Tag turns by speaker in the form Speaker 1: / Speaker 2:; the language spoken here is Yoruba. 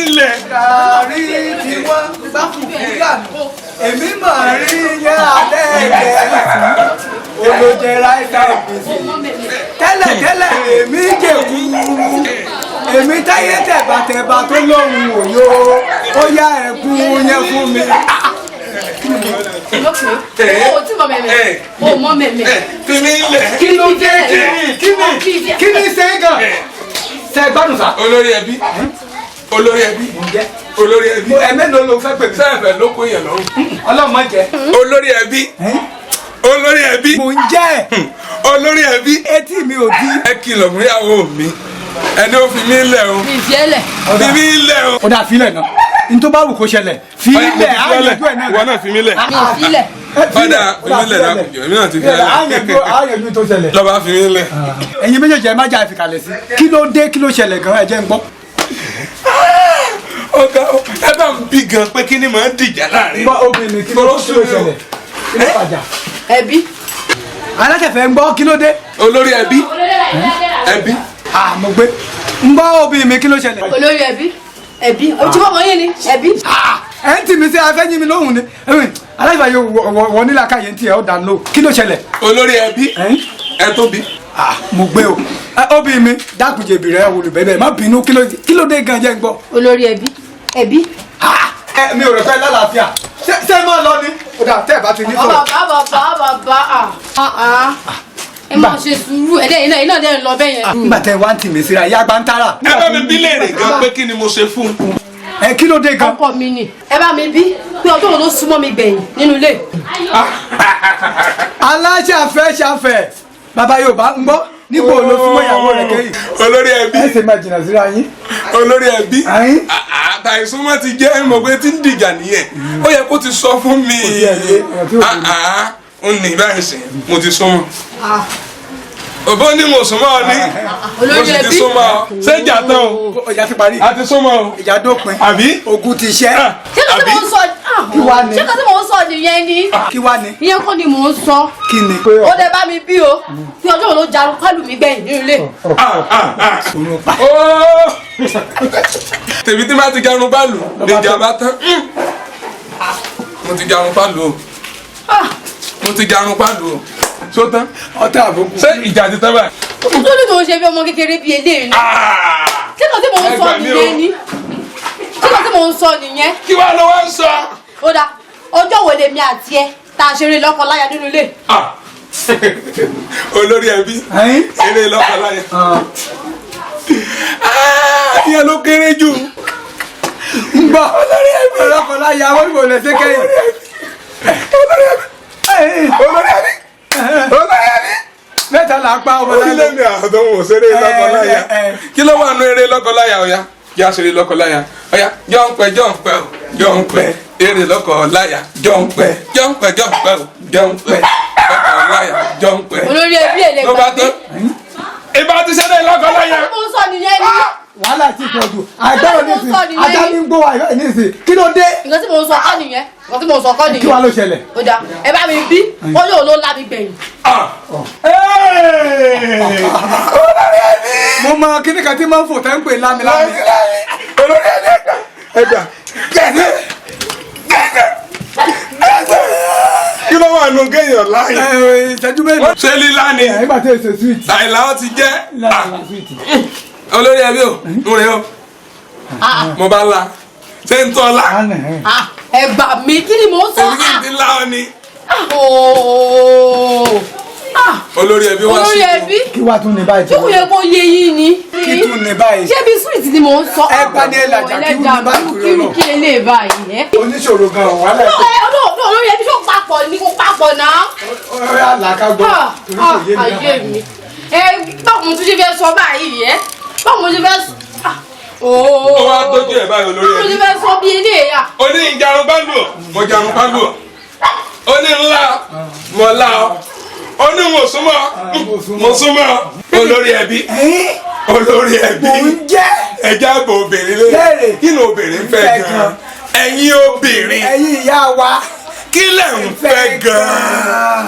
Speaker 1: ilẹ̀
Speaker 2: gàrí tí wọ́n bá fùfú lànà èmi máa rí yẹn àlẹ́ẹ̀kẹ́ olójẹ ráìtà ìpèsè tẹ́lẹ̀tẹ́lẹ̀ èmi jẹ̀kú èmi táyé tẹ̀bàtẹ̀bà tó lóhùn òyò ó yá ẹ̀kún yẹn fún mi. Kí ló dé kí ni sẹ́gàn sẹ́ gbádùn sá.
Speaker 1: olórí ẹbí
Speaker 2: ẹ̀mẹ́lò ló fẹ́ pè mí.
Speaker 1: sẹ́ẹ̀fẹ̀ ló kó yẹn lọ́rùn.
Speaker 2: ọlọ́mọ jẹ.
Speaker 1: olórí ẹbí
Speaker 2: mò ń jẹ́
Speaker 1: olórí ẹbí
Speaker 2: etí mi ò di.
Speaker 1: ẹ kìlọ̀ fún ìyàwó mi ẹni ó fi mí lẹ̀ o fi mí lẹ̀ o.
Speaker 2: ó dà fílẹ̀ náà n tó bá wù kó ṣẹlẹ̀ fílẹ̀ àyànjú ẹ̀ náà.
Speaker 1: ìwọ náà fi mí lẹ̀. ọ̀dà fi mí lẹ̀ lákùnjọ èmi náà ti fi lẹ̀.
Speaker 2: àyànjú tó ṣẹlẹ̀.
Speaker 1: lọ́ba fi mí lẹ̀.
Speaker 2: ẹ̀yin méjèèjì ẹ má jà ìfikàlẹ̀ sí kí ló dé kí ló ṣẹlẹ̀ gan ẹ jẹ́ n gbọ́.
Speaker 1: ọ̀gá ẹ bá ń bí gan pé kí ni màá dìjà láàrin.
Speaker 2: gbọ́ obìnrin kí ló ṣẹlẹ̀ kí ló fàjà.
Speaker 3: ẹbí.
Speaker 2: alákẹ̀fẹ̀ ń gbọ́ kí ló dé.
Speaker 1: olórí ẹbí
Speaker 2: mo gbé ń gbọ́ obìnrin mi kí ló ṣẹlẹ̀.
Speaker 3: olórí ẹbí ojú bọ́ wọ́n yé ni ẹbí.
Speaker 2: ẹ ń tì mí sí afẹ́ yín mi lóhùn ni aláìsàn yóò wọ nílà káyé ń tiẹ̀ ó dà lóò kí ló ṣẹlẹ̀.
Speaker 1: olórí ẹbí ẹ tóbi.
Speaker 2: mo gbé o obìnrin mi dákùnjẹ̀bì rẹ olùbẹ̀bẹ̀ má bínú kí ló dé gan jẹ́ ń gbọ́.
Speaker 3: olórí ẹbí.
Speaker 2: mi ò rẹ̀ fẹ́ lálàáfíà ṣé máa lọ ni ó dà tẹ́ ẹ̀ bá ti ní sọ̀rọ̀.
Speaker 3: bàbá ẹ máa ṣe sùúrù ẹ̀dẹ́ iná dẹ́ ń lọ bẹ́ẹ̀ yẹn.
Speaker 2: nígbà tẹ wá ń tì mí síra ìyá gbàǹtara.
Speaker 1: ẹ bá mi bí léèrè gan pé kí ni mo ṣe fún un.
Speaker 2: kí ló dé gan.
Speaker 3: ọkọ mi ni ẹ bá mi bí pé ọjọ́ wo ló súnmọ́ mi gbẹ̀yìn nínú ilé.
Speaker 2: aláṣàfẹ́ bàbá Yorùbá ń gbọ́ níbo ló súnmọ́ ìyàwó rẹ̀ kẹ́yìn.
Speaker 1: olórí ẹbí
Speaker 2: ẹ ṣe máa jìnnà síra yín.
Speaker 1: olórí ẹbí àtàìsúnmọ́ ti jẹ́ ìmọ̀ pé tí ń dìjà nìyẹn ó yẹ kó ti sọ fún mi. ó ní báyìí sìn mo ti súnmọ́ òbó ní mo súnmọ́ ọ ní mo sì ti súnmọ́ ọ ṣé ìjà tán o
Speaker 2: ìjà ti parí
Speaker 1: a ti súnmọ́ o
Speaker 2: ìjà dópin
Speaker 1: àbí
Speaker 2: ogun ti ṣẹ́.
Speaker 3: ṣé kò tí mò ń sọ
Speaker 2: kí wá ni
Speaker 3: ṣé kò tí mò ń sọ nìyẹn ni.
Speaker 2: kí wá ni.
Speaker 3: ìyẹn kọ́ ni mò ń sọ.
Speaker 2: kí ni.
Speaker 3: ó dẹ bá mi bí o kí ọjọ́ wo ló jarun pálù mi gbẹ̀yìn nínú ilé.
Speaker 1: tèmi tí bá ti jarun pálù lè jà bá tán mo ti jarun pálù o mo ti jarun pálù o so tán
Speaker 2: ọtá àbùkù.
Speaker 1: ṣé ìjà ti tán báyìí.
Speaker 3: tó ní mò ń ṣe bí ọmọ kékeré bíi eléyìí ni. ṣé kò tí mò ń sọ nìyẹn ni ṣé kò tí mò ń sọ nìyẹn.
Speaker 1: kí wàá lọ wá ń sọ.
Speaker 3: ó dáa ọjọ́ wo lèmi àti ẹ tá a ṣeré lọ́kọ-láya nínú ilé.
Speaker 1: olórí ẹbí eré lọ́kọ-láya ìyẹn ló kéré jù.
Speaker 2: ń gbọ́ olórí ẹbí lọ́kọ-láya wọ́n ìbò lè ṣe kẹ́yìn.
Speaker 1: olórí ẹbí
Speaker 2: mẹ́ta là ń pa ọmọ láyé.
Speaker 1: kí ló ní àtọwò ṣeré lọ́kọ-láya kí ló wà nù eré lọ́kọ-láya ọ̀ya yá ṣeré lọ́kọ-láya ọ̀ya jọ̀ǹpẹ̀ eré lọ́kọ-láya jọ̀ǹpẹ̀ lọ́kọ-láya jọ̀ǹpẹ̀.
Speaker 3: olórí ẹbí ẹ̀ lè
Speaker 1: ló bá tán ìbá ti ṣeré lọ́kọ-láya.
Speaker 3: mo ń sọ nìyẹn ni.
Speaker 2: wàhálà ti pọ̀ jù àgbẹ̀rọ̀ nísìn ajá ní gbó wa nísìn kí ló dé.
Speaker 3: nǹkan tí mo ń sọ kọ́ nìyẹn
Speaker 2: kí wàá ló ṣẹlẹ̀.
Speaker 3: ó dáa ẹ bá mi bí wọ́n yóò ló lábí gbẹ̀yìn.
Speaker 2: mo mọ kíní kan tí máa ń fò tẹ́ ń pè lámilámi.
Speaker 1: olórí ẹgbà kí ló wà nù kéèyàn láàyè.
Speaker 2: ìṣẹ́jú mélòó.
Speaker 1: ṣé lílá ni
Speaker 2: nígbà tí èsè sweet.
Speaker 1: àìlá ó ti jẹ́ olórí ẹbí o ń rè o mo bá la ṣé ń tọ́ la.
Speaker 3: ẹ gbà mí kí ni mò ń sọ.
Speaker 1: èmi kì í ti lá ọ ni. olórí ẹbí wá sí.
Speaker 3: olórí ẹbí.
Speaker 2: kí wàá tún ní báyìí.
Speaker 3: tí kò yẹ kó yé yín ni.
Speaker 2: kí tún ní báyìí.
Speaker 3: ṣé bí sweet ni mò ń sọ.
Speaker 2: ẹ bá ní ẹlàjà kí wọ́n ní báyìí kúrò lọ.
Speaker 3: kí lè báyìí.
Speaker 2: oníṣòro gan wà lẹ.
Speaker 3: olórí ẹbí tó papọ̀ ni kò papọ̀ náà.
Speaker 2: ọ̀rẹ́ àlàkà gbọ́.
Speaker 3: ayé mi. báwo mo tún ṣe fẹ́ sọ báyìí yẹ báwo mo ṣe fẹ́ sọ.
Speaker 1: ó wá tójú ẹ̀ báyìí olórí
Speaker 3: báwo mo ṣe fẹ́ sọ bí eléyà.
Speaker 1: ó ní ìjarun bá lù ọ́ mo jarun bá lù ọ́ ó ní ńlá mo lá ọ ó ní mo súnmọ́ olórí ẹbí ẹjẹ àbò obìnrin lé kí ni obìnrin fẹ́ gan ẹ̀yin obìnrin
Speaker 2: ẹ̀yin ìyá wa
Speaker 1: kí lẹ̀ ń fẹ́ gan.